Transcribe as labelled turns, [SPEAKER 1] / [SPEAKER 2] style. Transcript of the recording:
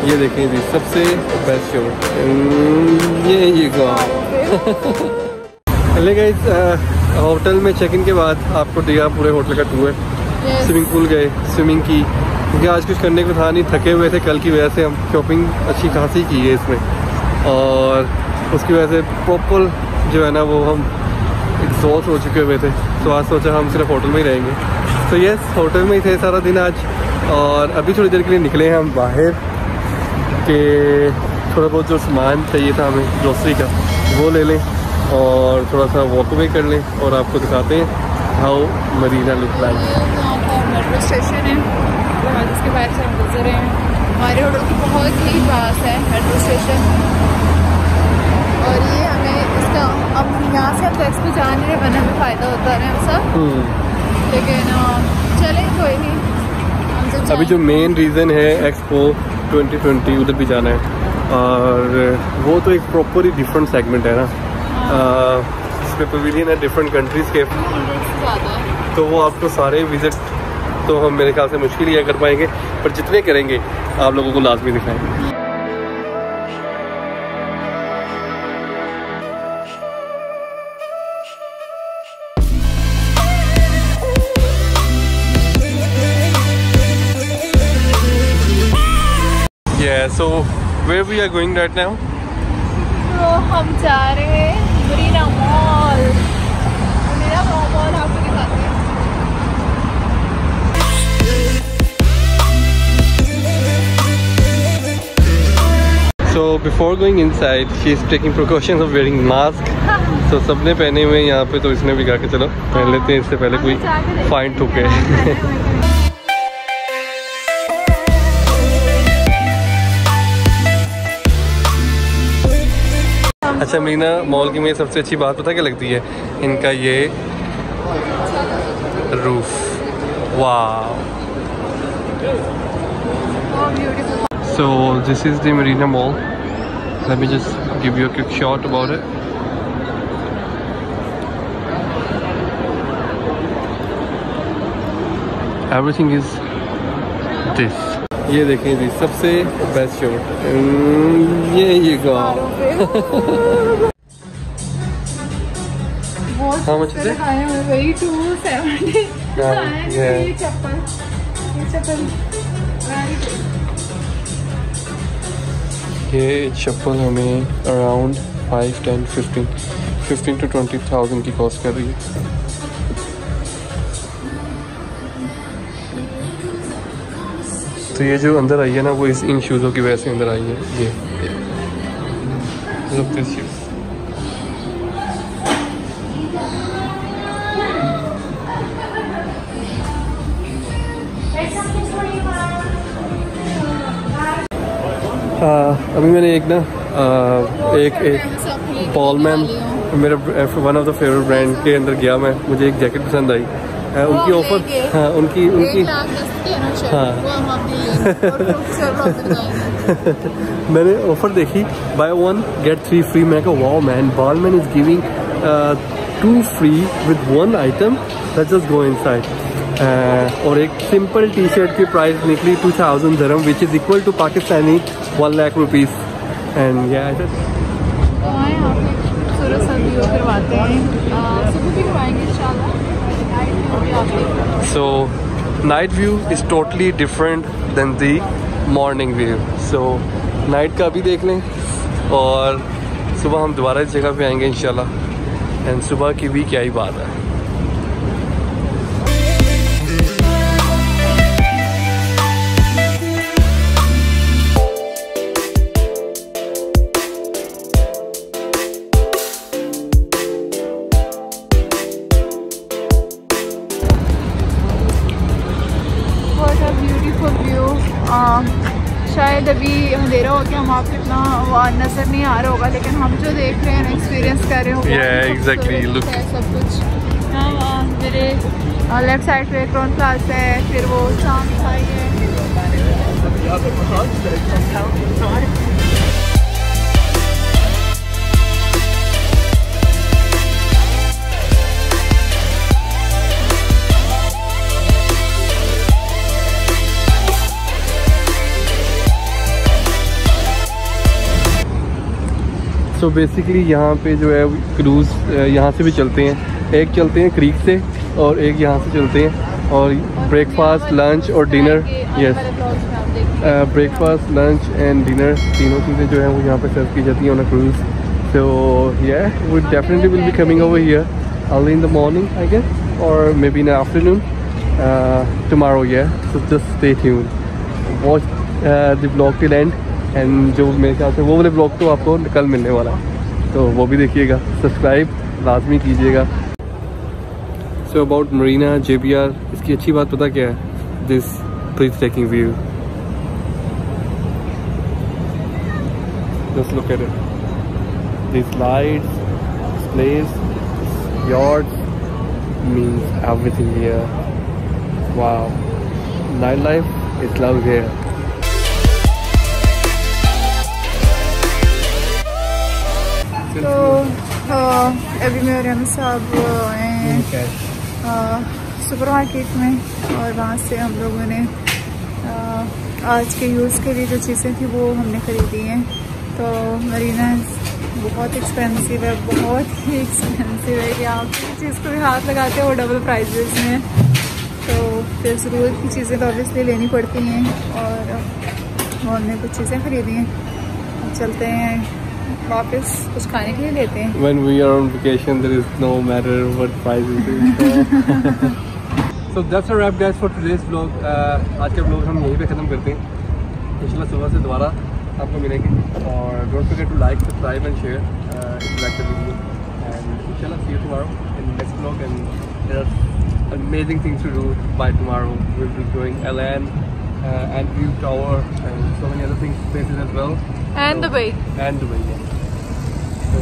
[SPEAKER 1] ये देखें जी, सबसे बेस्ट शो ये चले गाइस, होटल में चेक इन के बाद आपको दिया पूरे होटल का टूर। स्विमिंग पूल गए, स्विमिंग की, क्योंकि आज कुछ करने को था नहीं, थके हुए थे कल की वजह से। हम शॉपिंग अच्छी खासी की है इसमें, और उसकी वजह से प्रॉपर जो है ना वो हम एग्जॉस्ट हो चुके हुए थे। तो आज सोचा हम सिर्फ होटल में ही रहेंगे। तो यस, होटल में ही थे सारा दिन आज, और अभी थोड़ी देर के लिए निकले हैं हम बाहर के, थोड़ा बहुत जो सामान चाहिए था हमें ग्रोसरी का वो ले लें और थोड़ा सा वॉक वे कर लें, और आपको दिखाते हैं how Marina look like.
[SPEAKER 2] Metro station है, इसके बाहर से हम गुजरे हैं। हमारे होटल के बहुत ही पास है मेट्रो स्टेशन, और ये हमें इसका अब यहाँ से हम टैक्स पे जा नहीं रहे, वरना हमें फ़ायदा होता है सब। लेकिन चलें कोई नहीं।
[SPEAKER 1] अभी जो मेन रीज़न है एक्सपो 2020 उधर भी जाना है, और वो तो एक प्रॉपर ही डिफरेंट सेगमेंट है ना। इसमें पवेलियन है डिफरेंट कंट्रीज़ के, तो वो आपको सारे विज़िट तो हम मेरे ख्याल से मुश्किल ही कर पाएंगे, पर जितने करेंगे आप लोगों को लाजमी दिखाएंगे। So where we are going right now?
[SPEAKER 2] तो हम जा रहे हैं मरीना मॉल। मरीना मॉल आपको दिखाते हैं।
[SPEAKER 1] So before going inside, she is taking precautions of wearing mask. तो सबने पहने हुए यहाँ पे, तो इसने भी कहा कि चलो पहन लेते हैं, इससे पहले कोई फाइन ठुके। अच्छा, मीना मॉल की में सबसे अच्छी बात पता क्या लगती है? इनका ये रूफ, वाह। So this is the Marina Mall. Let me just give you a quick shot about it. Everything is this. ये देखें जी, सबसे बेस्ट शो ये How much is it?
[SPEAKER 2] वही 270। ये चप्पल
[SPEAKER 1] ये चप्पल हमें अराउंड 5, 10, 15 to 20,000 की कॉस्ट कर रही है। तो ये जो अंदर आई है ना, वो इन शूज़ों की वजह से अंदर आई है। ये लुक दिस शूज। अभी मैंने एक ना एक बॉलमैन, मेरा one of the favourite brand के अंदर गया मैं, मुझे एक जैकेट पसंद आई। उनकी ऑफर, हाँ उनकी हाँ मैंने ऑफर देखी, बाय 1 get 3 फ्री। मैं कहा wow man, Bollman is giving 2 free with 1 item, let's just go inside. और एक सिंपल टी शर्ट की प्राइस निकली 2000 dirham, which is equal to Pakistani 1 lakh rupees. And या
[SPEAKER 2] खूबसूरत सा व्यू करवाते हैं, सुबह भी करवाएंगे इंशाल्लाह।
[SPEAKER 1] So night view is totally different than the morning view. So night का भी देख लें, और सुबह हम दोबारा इस जगह पे आएंगे इंशाल्लाह। एंड सुबह की भी क्या ही बात है।
[SPEAKER 2] शायद अभी अंधेरा हो गया, हम आपको इतना नज़र नहीं आ रहा होगा, लेकिन हम जो देख रहे हैं, एक्सपीरियंस कर रहे होंगे।
[SPEAKER 1] एग्जैक्टली, लुक
[SPEAKER 2] सब कुछ। मेरे लेफ्ट साइड पे क्राउन प्लाजा है, फिर वो शाम खाई है।
[SPEAKER 1] सो बेसिकली यहाँ पे जो है क्रूज़ यहाँ से भी चलते हैं, एक चलते हैं क्रीक से और एक यहाँ से चलते हैं। और ब्रेकफास्ट, लंच और dinner, yes, breakfast, lunch and dinner तीनों चीज़ें जो है वो यहाँ पे सर्व की जाती हैं on a cruise. So yeah, we definitely will be coming over here early in the morning, I guess, or maybe in the afternoon tomorrow. Yeah, so just stay tuned, watch the vlog till end, and जो मेरे ख्याल से वो वाले vlog तो आपको कल मिलने वाला है, तो वो भी देखिएगा, सब्सक्राइब लाजमी कीजिएगा। So about Marina JBR, इसकी अच्छी बात पता क्या है? This breathtaking view. Just look at it. These lights, this place, this yard means everything here. Wow, nightlife is love here.
[SPEAKER 2] तो अभी मैं और हम साहब आए हैं सुपर मार्केट में, और वहाँ से हम लोगों ने आज के यूज़ के लिए जो चीज़ें थी वो हमने ख़रीदी हैं। तो मरीना बहुत एक्सपेंसिव है, बहुत ही एक्सपेंसिव है कि आप किसी चीज़ को भी हाथ लगाते हो वो डबल प्राइजेस में। तो फिर ज़रूरत की चीज़ें तो ऑब्वियसली लेनी पड़ती हैं, और हमने कुछ चीज़ें ख़रीदी हैं। अब चलते हैं वापस, कुछ खाने के लिए लेते हैं।
[SPEAKER 1] When we are on vacation, there is no matter what price it is. So that's a wrap guys for today's vlog. आज का vlog हम यहीं पे ख़त्म करते हैं। इंशाल्लाह सुबह से दोबारा आपको मिलेंगे, और don't forget to like, subscribe and share if you like the video, and inshallah see you tomorrow in the next vlog. And there are amazing things to do by tomorrow. We'll be going LN and View Tower and so many other things, places as well.
[SPEAKER 2] And Dubai.
[SPEAKER 1] And Dubai, yeah. So